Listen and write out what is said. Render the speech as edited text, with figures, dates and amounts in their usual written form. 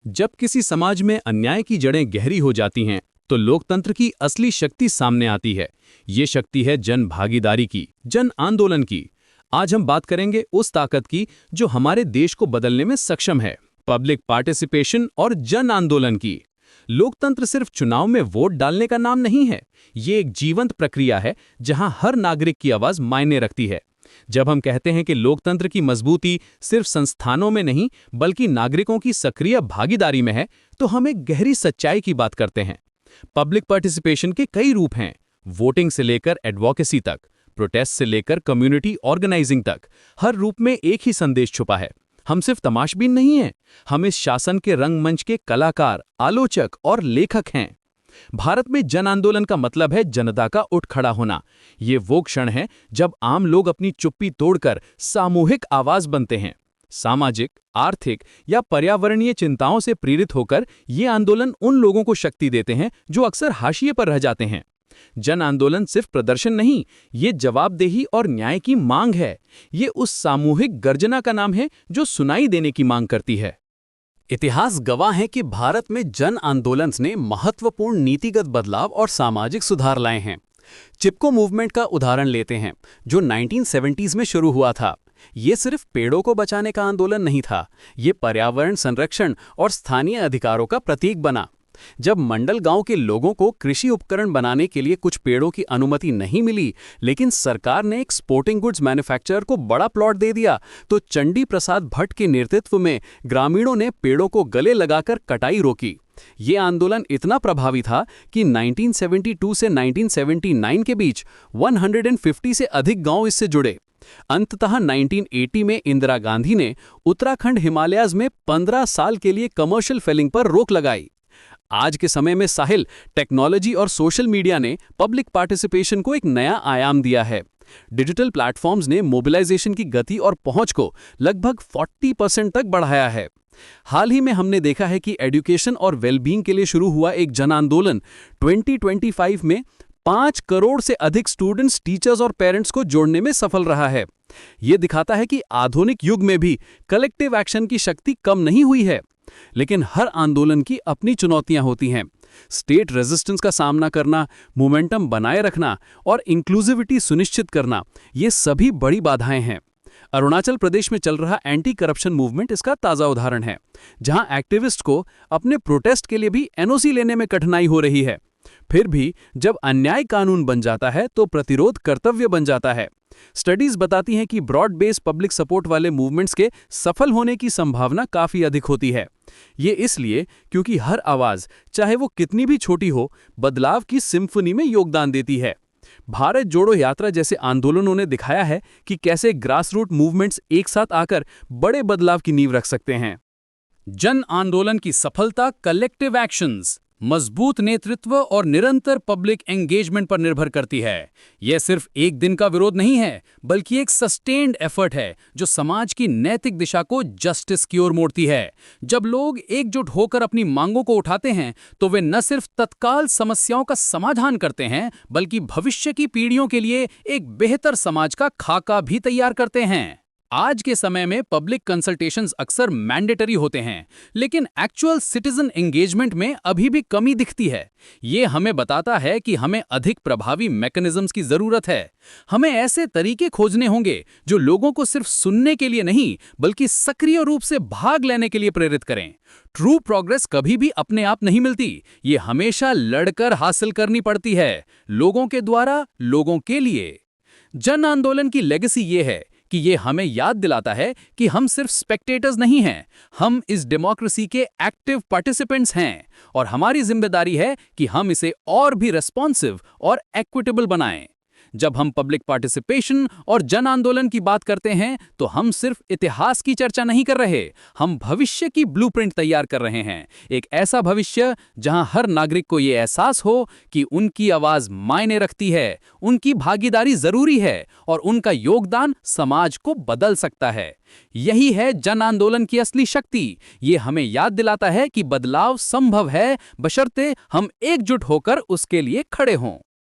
जब किसी समाज में अन्याय की जड़ें गहरी हो जाती हैं, तो लोकतंत्र की असली शक्ति सामने आती है। ये शक्ति है जन भागीदारी की, जन आंदोलन की। आज हम बात करेंगे उस ताकत की जो हमारे देश को बदलने में सक्षम है, पब्लिक पार्टिसिपेशन और जन आंदोलन की। लोकतंत्र सिर्फ चुनाव में वोट डालने का नाम नहीं है, ये एक जीवंत प्रक्रिया है जहां हर नागरिक की आवाज मायने रखती है। जब हम कहते हैं कि लोकतंत्र की मजबूती सिर्फ संस्थानों में नहीं बल्कि नागरिकों की सक्रिय भागीदारी में है, तो हम एक गहरी सच्चाई की बात करते हैं। पब्लिक पार्टिसिपेशन के कई रूप हैं, वोटिंग से लेकर एडवोकेसी तक, प्रोटेस्ट से लेकर कम्युनिटी ऑर्गेनाइजिंग तक। हर रूप में एक ही संदेश छुपा है, हम सिर्फ तमाशबीन नहीं हैं, हम इस शासन के रंगमंच के कलाकार, आलोचक और लेखक हैं। भारत में जन आंदोलन का मतलब है जनता का उठ खड़ा होना। ये वो क्षण है जब आम लोग अपनी चुप्पी तोड़कर सामूहिक आवाज बनते हैं। सामाजिक, आर्थिक या पर्यावरणीय चिंताओं से प्रेरित होकर ये आंदोलन उन लोगों को शक्ति देते हैं जो अक्सर हाशिए पर रह जाते हैं। जन आंदोलन सिर्फ प्रदर्शन नहीं, ये जवाबदेही और न्याय की मांग है। ये उस सामूहिक गर्जना का नाम है जो सुनाई देने की मांग करती है। इतिहास गवाह है कि भारत में जन आंदोलन ने महत्वपूर्ण नीतिगत बदलाव और सामाजिक सुधार लाए हैं। चिपको मूवमेंट का उदाहरण लेते हैं, जो 1970s में शुरू हुआ था। ये सिर्फ पेड़ों को बचाने का आंदोलन नहीं था, ये पर्यावरण संरक्षण और स्थानीय अधिकारों का प्रतीक बना। जब मंडल गांव के लोगों को कृषि उपकरण बनाने के लिए कुछ पेड़ों की अनुमति नहीं मिली, लेकिन सरकार ने एक स्पोर्टिंग गुड्स मैन्युफैक्चरर को बड़ा प्लॉट दे दिया, तो चंडी प्रसाद भट्ट के नेतृत्व में ग्रामीणों ने पेड़ों को गले लगाकर कटाई रोकी। ये आंदोलन इतना प्रभावी था कि 1972 से 1979 के बीच 150 से अधिक गांव इससे जुड़े। अंततः 1980 में इंदिरा गांधी ने उत्तराखंड हिमालयाज में 15 साल के लिए कमर्शियल फेलिंग पर रोक लगाई। आज के समय में साहिल, टेक्नोलॉजी और सोशल मीडिया ने पब्लिक पार्टिसिपेशन को एक नया आयाम दिया है। डिजिटल प्लेटफॉर्म्स ने मोबिलाइजेशन की गति और पहुंच को लगभग 40% तक बढ़ाया है। हाल ही में हमने देखा है कि एजुकेशन और वेलबींग के लिए शुरू हुआ एक जन आंदोलन 2025 में 5 करोड़ से अधिक स्टूडेंट्स, टीचर्स और पेरेंट्स को जोड़ने में सफल रहा है। यह दिखाता है कि आधुनिक युग में भी कलेक्टिव एक्शन की शक्ति कम नहीं हुई है। लेकिन हर आंदोलन की अपनी चुनौतियां होती हैं। स्टेट रेजिस्टेंस का सामना करना, मोमेंटम बनाए रखना और इंक्लूसिविटी सुनिश्चित करना, ये सभी बड़ी बाधाएं हैं। अरुणाचल प्रदेश में चल रहा एंटी करप्शन मूवमेंट इसका ताजा उदाहरण है, जहां एक्टिविस्ट को अपने प्रोटेस्ट के लिए भी एनओसी लेने में कठिनाई हो रही है। फिर भी जब अन्याय कानून बन जाता है तो प्रतिरोध कर्तव्य बन जाता है। स्टडीज बताती हैं कि ब्रॉड बेस पब्लिक सपोर्ट वाले मूवमेंट्स के सफल होने की संभावना काफी अधिक होती है। ये इसलिए क्योंकि हर आवाज, चाहे वो कितनी भी छोटी हो, बदलाव की सिम्फनी में योगदान देती है। भारत जोड़ो यात्रा जैसे आंदोलनों ने दिखाया है कि कैसे ग्रासरूट मूवमेंट्स एक साथ आकर बड़े बदलाव की नींव रख सकते हैं। जन आंदोलन की सफलता कलेक्टिव एक्शंस, मजबूत नेतृत्व और निरंतर पब्लिक एंगेजमेंट पर निर्भर करती है। यह सिर्फ एक दिन का विरोध नहीं है, बल्कि एक सस्टेन्ड एफर्ट है जो समाज की नैतिक दिशा को जस्टिस की ओर मोड़ती है। जब लोग एकजुट होकर अपनी मांगों को उठाते हैं, तो वे न सिर्फ तत्काल समस्याओं का समाधान करते हैं, बल्कि भविष्य की पीढ़ियों के लिए एक बेहतर समाज का खाका भी तैयार करते हैं। आज के समय में पब्लिक कंसल्टेशंस अक्सर मैंडेटरी होते हैं, लेकिन एक्चुअल सिटीजन एंगेजमेंट में अभी भी कमी दिखती है। ये हमें बताता है कि हमें अधिक प्रभावी मैकेनिज्म्स की जरूरत है। हमें ऐसे तरीके खोजने होंगे जो लोगों को सिर्फ सुनने के लिए नहीं, बल्कि सक्रिय रूप से भाग लेने के लिए प्रेरित करें। ट्रू प्रोग्रेस कभी भी अपने आप नहीं मिलती, ये हमेशा लड़कर हासिल करनी पड़ती है, लोगों के द्वारा, लोगों के लिए। जन आंदोलन की लेगेसी ये है कि ये हमें याद दिलाता है कि हम सिर्फ स्पेक्टेटर्स नहीं हैं, हम इस डेमोक्रेसी के एक्टिव पार्टिसिपेंट्स हैं, और हमारी जिम्मेदारी है कि हम इसे और भी रिस्पॉन्सिव और इक्विटेबल बनाएं। जब हम पब्लिक पार्टिसिपेशन और जन आंदोलन की बात करते हैं, तो हम सिर्फ इतिहास की चर्चा नहीं कर रहे, हम भविष्य की ब्लूप्रिंट तैयार कर रहे हैं। एक ऐसा भविष्य जहां हर नागरिक को यह एहसास हो कि उनकी आवाज मायने रखती है, उनकी भागीदारी जरूरी है और उनका योगदान समाज को बदल सकता है। यही है जन आंदोलन की असली शक्ति। ये हमें याद दिलाता है कि बदलाव संभव है, बशर्ते हम एकजुट होकर उसके लिए खड़े हों।